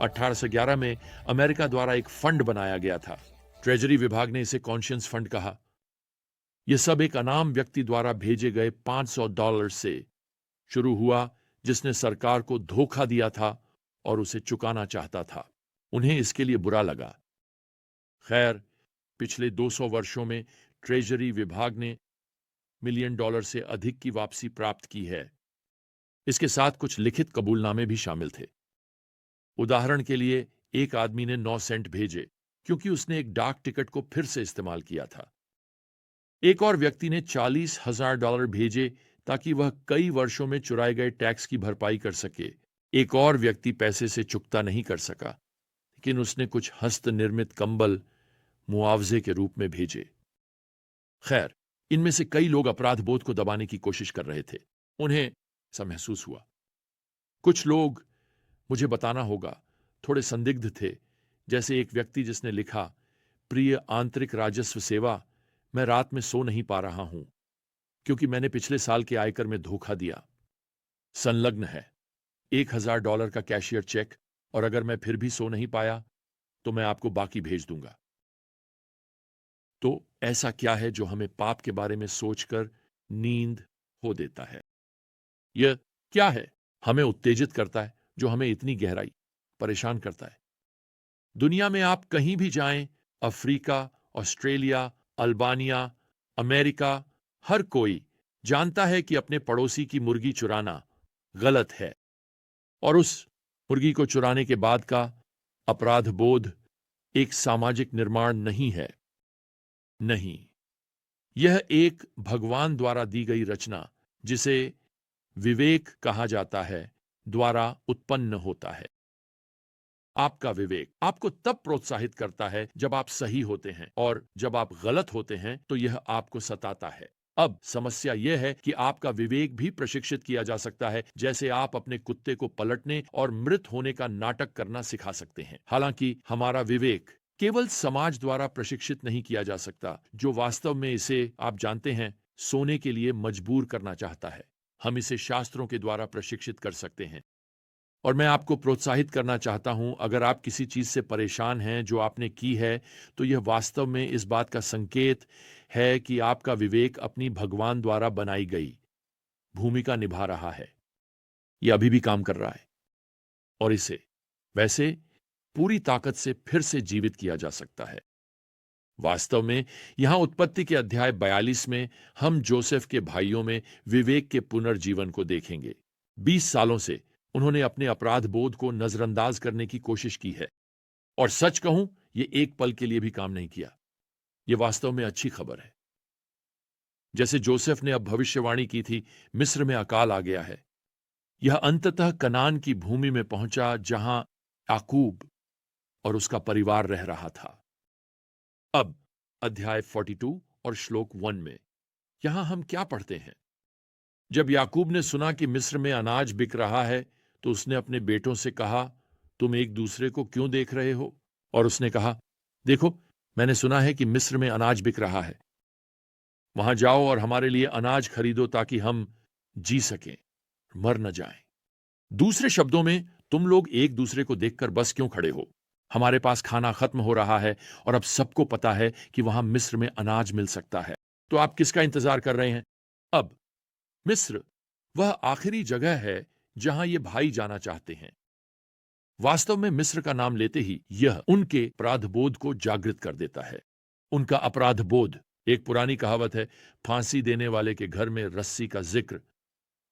1811 में अमेरिका द्वारा एक फंड बनाया गया था। ट्रेजरी विभाग ने इसे कॉन्शियंस फंड कहा। यह सब एक अनाम व्यक्ति द्वारा भेजे गए $500 से शुरू हुआ, जिसने सरकार को धोखा दिया था और उसे चुकाना चाहता था। उन्हें इसके लिए बुरा लगा। खैर, पिछले 200 वर्षों में ट्रेजरी विभाग ने $1 मिलियन से अधिक की वापसी प्राप्त की है। इसके साथ कुछ लिखित कबूलनामे भी शामिल थे। उदाहरण के लिए, एक आदमी ने 9 सेंट भेजे क्योंकि उसने एक डाक टिकट को फिर से इस्तेमाल किया था। एक और व्यक्ति ने $40,000 भेजे ताकि वह कई वर्षों में चुराए गए टैक्स की भरपाई कर सके। एक और व्यक्ति पैसे से चुकता नहीं कर सका, लेकिन उसने कुछ हस्त निर्मित कंबल मुआवजे के रूप में भेजे। खैर, इनमें से कई लोग अपराध बोध को दबाने की कोशिश कर रहे थे। उन्हें ऐसा महसूस हुआ। कुछ लोग, मुझे बताना होगा, थोड़े संदिग्ध थे, जैसे एक व्यक्ति जिसने लिखा, प्रिय आंतरिक राजस्व सेवा, मैं रात में सो नहीं पा रहा हूं क्योंकि मैंने पिछले साल के आयकर में धोखा दिया। संलग्न है $1,000 का कैशियर चेक, और अगर मैं फिर भी सो नहीं पाया तो मैं आपको बाकी भेज दूंगा। तो ऐसा क्या है जो हमें पाप के बारे में सोचकर नींद खो देता है? यह क्या है हमें उत्तेजित करता है, जो हमें इतनी गहराई परेशान करता है? दुनिया में आप कहीं भी जाएं, अफ्रीका, ऑस्ट्रेलिया, अल्बानिया, अमेरिका, हर कोई जानता है कि अपने पड़ोसी की मुर्गी चुराना गलत है, और उस मुर्गी को चुराने के बाद का अपराध बोध एक सामाजिक निर्माण नहीं है। नहीं, यह एक भगवान द्वारा दी गई रचना, जिसे विवेक कहा जाता है, द्वारा उत्पन्न होता है। आपका विवेक आपको तब प्रोत्साहित करता है जब आप सही होते हैं, और जब आप गलत होते हैं तो यह आपको सताता है। अब समस्या यह है कि आपका विवेक भी प्रशिक्षित किया जा सकता है, जैसे आप अपने कुत्ते को पलटने और मृत होने का नाटक करना सिखा सकते हैं। हालांकि हमारा विवेक केवल समाज द्वारा प्रशिक्षित नहीं किया जा सकता, जो वास्तव में इसे, आप जानते हैं, सोने के लिए मजबूर करना चाहता है। हम इसे शास्त्रों के द्वारा प्रशिक्षित कर सकते हैं। और मैं आपको प्रोत्साहित करना चाहता हूं, अगर आप किसी चीज से परेशान हैं जो आपने की है, तो यह वास्तव में इस बात का संकेत है कि आपका विवेक अपनी भगवान द्वारा बनाई गई भूमिका निभा रहा है। यह अभी भी काम कर रहा है, और इसे वैसे पूरी ताकत से फिर से जीवित किया जा सकता है। वास्तव में यहां उत्पत्ति के अध्याय 42 में हम जोसेफ के भाइयों में विवेक के पुनर्जीवन को देखेंगे। 20 सालों से उन्होंने अपने अपराध बोध को नजरअंदाज करने की कोशिश की है, और सच कहूं, यह एक पल के लिए भी काम नहीं किया। यह वास्तव में अच्छी खबर है। जैसे जोसेफ ने अब भविष्यवाणी की थी, मिस्र में अकाल आ गया है। यह अंततः कनान की भूमि में पहुंचा, जहां याकूब और उसका परिवार रह रहा था। अब अध्याय 42 और श्लोक 1 में यहां हम क्या पढ़ते हैं? जब याकूब ने सुना कि मिस्र में अनाज बिक रहा है, तो उसने अपने बेटों से कहा, तुम एक दूसरे को क्यों देख रहे हो? और उसने कहा, देखो, मैंने सुना है कि मिस्र में अनाज बिक रहा है। वहां जाओ और हमारे लिए अनाज खरीदो, ताकि हम जी सकें, मर न जाएं। दूसरे शब्दों में, तुम लोग एक दूसरे को देखकर बस क्यों खड़े हो? हमारे पास खाना खत्म हो रहा है, और अब सबको पता है कि वहां मिस्र में अनाज मिल सकता है। तो आप किसका इंतजार कर रहे हैं? अब मिस्र वह आखिरी जगह है जहां ये भाई जाना चाहते हैं। वास्तव में मिस्र का नाम लेते ही यह उनके अपराध बोध को जागृत कर देता है। उनका अपराध बोध, एक पुरानी कहावत है, फांसी देने वाले के घर में रस्सी का जिक्र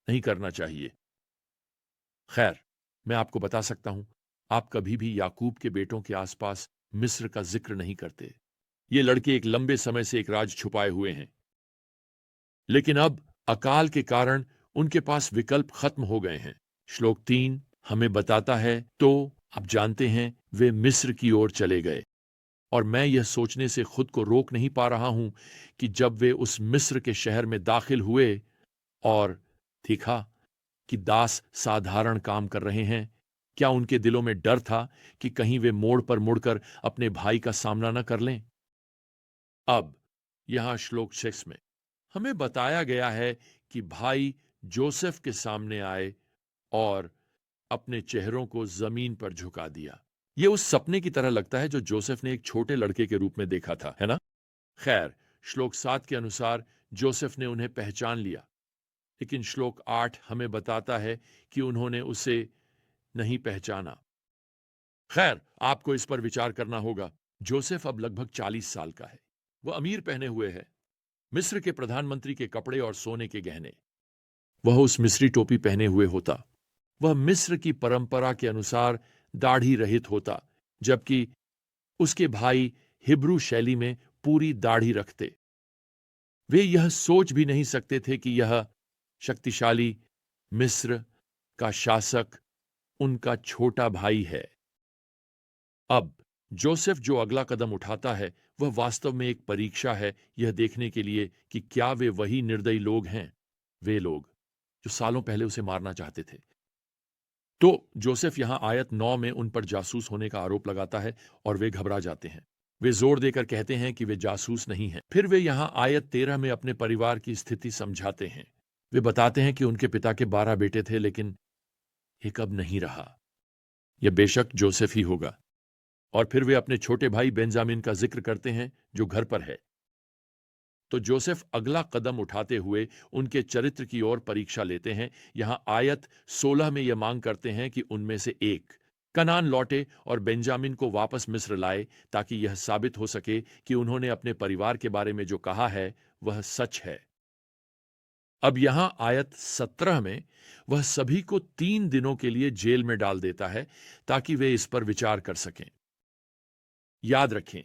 नहीं करना चाहिए। खैर, मैं आपको बता सकता हूं, आप कभी भी याकूब के बेटों के आसपास मिस्र का जिक्र नहीं करते। ये लड़के एक लंबे समय से एक राज छुपाए हुए हैं, लेकिन अब अकाल के कारण उनके पास विकल्प खत्म हो गए हैं। श्लोक 3 हमें बताता है, तो आप जानते हैं, वे मिस्र की ओर चले गए। और मैं यह सोचने से खुद को रोक नहीं पा रहा हूं कि जब वे उस मिस्र के शहर में दाखिल हुए और देखा कि दास साधारण काम कर रहे हैं, क्या उनके दिलों में डर था कि कहीं वे मोड़ पर मुड़कर अपने भाई का सामना न कर लें? अब यहां श्लोक 6 में हमें बताया गया है कि भाई जोसेफ के सामने आए और अपने चेहरों को जमीन पर झुका दिया। ये उस सपने की तरह लगता है जो जोसेफ ने एक छोटे लड़के के रूप में देखा था, है ना? खैर, श्लोक 7 के अनुसार जोसेफ ने उन्हें पहचान लिया, लेकिन श्लोक 8 हमें बताता है कि उन्होंने उसे नहीं पहचाना। खैर, आपको इस पर विचार करना होगा। जोसेफ अब लगभग 40 साल का है। वह अमीर पहने हुए है, मिस्र के प्रधानमंत्री के कपड़े और सोने के गहने। वह उस मिस्री टोपी पहने हुए होता। वह मिस्र की परंपरा के अनुसार दाढ़ी रहित होता, जबकि उसके भाई हिब्रू शैली में पूरी दाढ़ी रखते। वे यह सोच भी नहीं सकते थे कि यह शक्तिशाली मिस्र का शासक उनका छोटा भाई है। अब जोसेफ जो अगला कदम उठाता है वह वास्तव में एक परीक्षा है, यह देखने के लिए कि क्या वे वही निर्दयी लोग हैं, वे लोग जो सालों पहले उसे मारना चाहते थे। तो जोसेफ यहां आयत 9 में उन पर जासूस होने का आरोप लगाता है और वे घबरा जाते हैं। वे जोर देकर कहते हैं कि वे जासूस नहीं हैं। फिर वे यहां आयत 13 में अपने परिवार की स्थिति समझाते हैं। वे बताते हैं कि उनके पिता के 12 बेटे थे, लेकिन एक अब नहीं रहा। यह बेशक जोसेफ ही होगा। और फिर वे अपने छोटे भाई बेंजामिन का जिक्र करते हैं जो घर पर है। तो जोसेफ अगला कदम उठाते हुए उनके चरित्र की ओर परीक्षा लेते हैं। यहां आयत 16 में यह मांग करते हैं कि उनमें से एक कनान लौटे और बेंजामिन को वापस मिस्र लाए, ताकि यह साबित हो सके कि उन्होंने अपने परिवार के बारे में जो कहा है वह सच है। अब यहां आयत 17 में वह सभी को 3 दिनों के लिए जेल में डाल देता है, ताकि वे इस पर विचार कर सकें। याद रखें,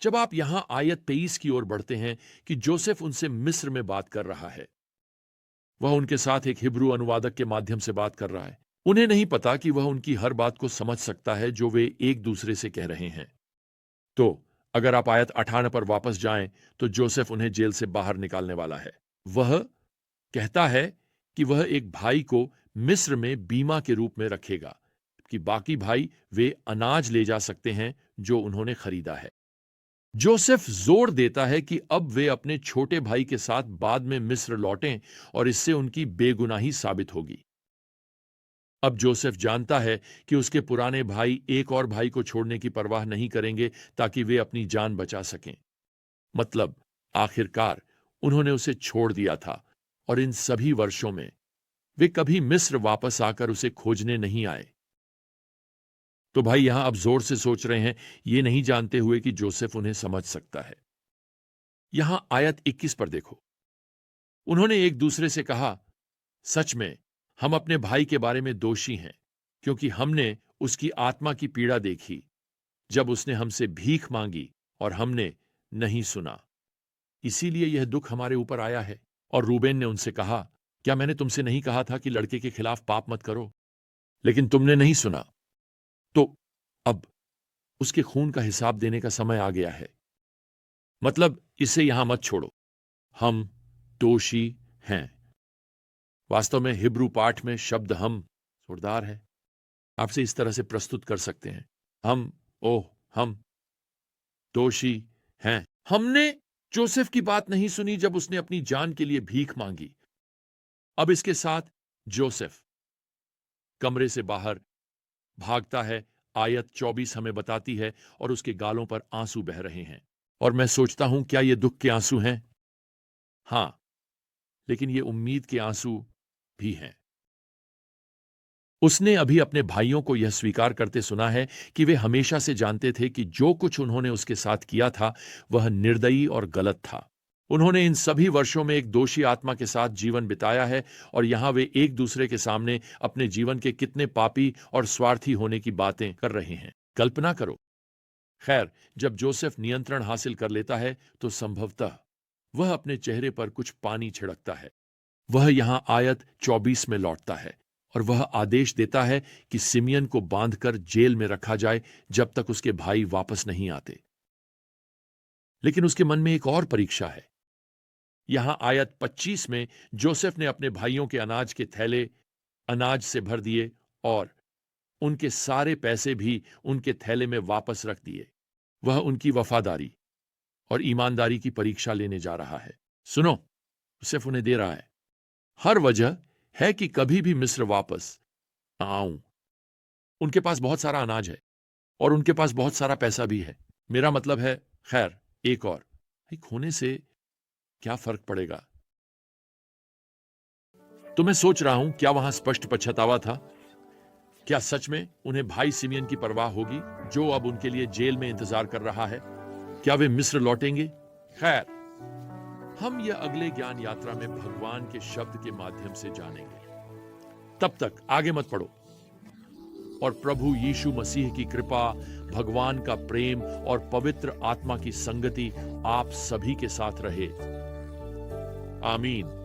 जब आप यहां आयत 23 की ओर बढ़ते हैं कि जोसेफ उनसे मिस्र में बात कर रहा है, वह उनके साथ एक हिब्रू अनुवादक के माध्यम से बात कर रहा है। उन्हें नहीं पता कि वह उनकी हर बात को समझ सकता है जो वे एक दूसरे से कह रहे हैं। तो अगर आप आयत 18 पर वापस जाएं, तो जोसेफ उन्हें जेल से बाहर निकालने वाला है। वह कहता है कि वह एक भाई को मिस्र में बीमा के रूप में रखेगा, कि बाकी भाई वे अनाज ले जा सकते हैं जो उन्होंने खरीदा है। जोसेफ जोर देता है कि अब वे अपने छोटे भाई के साथ बाद में मिस्र लौटें और इससे उनकी बेगुनाही साबित होगी। अब जोसेफ जानता है कि उसके पुराने भाई एक और भाई को छोड़ने की परवाह नहीं करेंगे ताकि वे अपनी जान बचा सकें। मतलब आखिरकार उन्होंने उसे छोड़ दिया था और इन सभी वर्षों में वे कभी मिस्र वापस आकर उसे खोजने नहीं आए। तो भाई यहां अब जोर से सोच रहे हैं, ये नहीं जानते हुए कि जोसेफ उन्हें समझ सकता है। यहां आयत 21 पर देखो। उन्होंने एक दूसरे से कहा, सच में हम अपने भाई के बारे में दोषी हैं, क्योंकि हमने उसकी आत्मा की पीड़ा देखी जब उसने हमसे भीख मांगी और हमने नहीं सुना, इसीलिए यह दुख हमारे ऊपर आया है। और रूबेन ने उनसे कहा, क्या मैंने तुमसे नहीं कहा था कि लड़के के खिलाफ पाप मत करो? लेकिन तुमने नहीं सुना। तो अब उसके खून का हिसाब देने का समय आ गया है। मतलब इसे यहां मत छोड़ो, हम दोषी हैं। वास्तव में हिब्रू पाठ में शब्द हम जोरदार है। आपसे इस तरह से प्रस्तुत कर सकते हैं, हम दोषी हैं। हमने जोसेफ की बात नहीं सुनी जब उसने अपनी जान के लिए भीख मांगी। अब इसके साथ जोसेफ कमरे से बाहर भागता है। आयत 24 हमें बताती है, और उसके गालों पर आंसू बह रहे हैं। और मैं सोचता हूं, क्या ये दुख के आंसू हैं? हां, लेकिन ये उम्मीद के आंसू भी हैं। उसने अभी अपने भाइयों को यह स्वीकार करते सुना है कि वे हमेशा से जानते थे कि जो कुछ उन्होंने उसके साथ किया था वह निर्दयी और गलत था। उन्होंने इन सभी वर्षों में एक दोषी आत्मा के साथ जीवन बिताया है, और यहां वे एक दूसरे के सामने अपने जीवन के कितने पापी और स्वार्थी होने की बातें कर रहे हैं। कल्पना करो। खैर, जब जोसेफ नियंत्रण हासिल कर लेता है तो संभवतः वह अपने चेहरे पर कुछ पानी छिड़कता है। वह यहां आयत 24 में लौटता है और वह आदेश देता है कि सिमियन को बांधकर जेल में रखा जाए जब तक उसके भाई वापस नहीं आते। लेकिन उसके मन में एक और परीक्षा है। यहां आयत 25 में जोसेफ ने अपने भाइयों के अनाज के थैले अनाज से भर दिए और उनके सारे पैसे भी उनके थैले में वापस रख दिए। वह उनकी वफादारी और ईमानदारी की परीक्षा लेने जा रहा है। सुनो, योसेफ उन्हें दे रहा है, हर वजह है कि कभी भी मिस्र वापस आऊं, उनके पास बहुत सारा अनाज है और उनके पास बहुत सारा पैसा भी है। मेरा मतलब है, खैर, एक और, एक होने से क्या फर्क पड़ेगा? तो मैं सोच रहा हूं, क्या वहां स्पष्ट पछतावा था? क्या सच में उन्हें भाई सिमियन की परवाह होगी, जो अब उनके लिए जेल में इंतजार कर रहा है? क्या वे मिस्र लौटेंगे? खैर, हम यह अगले ज्ञान यात्रा में भगवान के शब्द के माध्यम से जानेंगे। तब तक आगे मत पढ़ो, और प्रभु यीशु मसीह की कृपा, भगवान का प्रेम और पवित्र आत्मा की संगति आप सभी के साथ रहे। आमीन।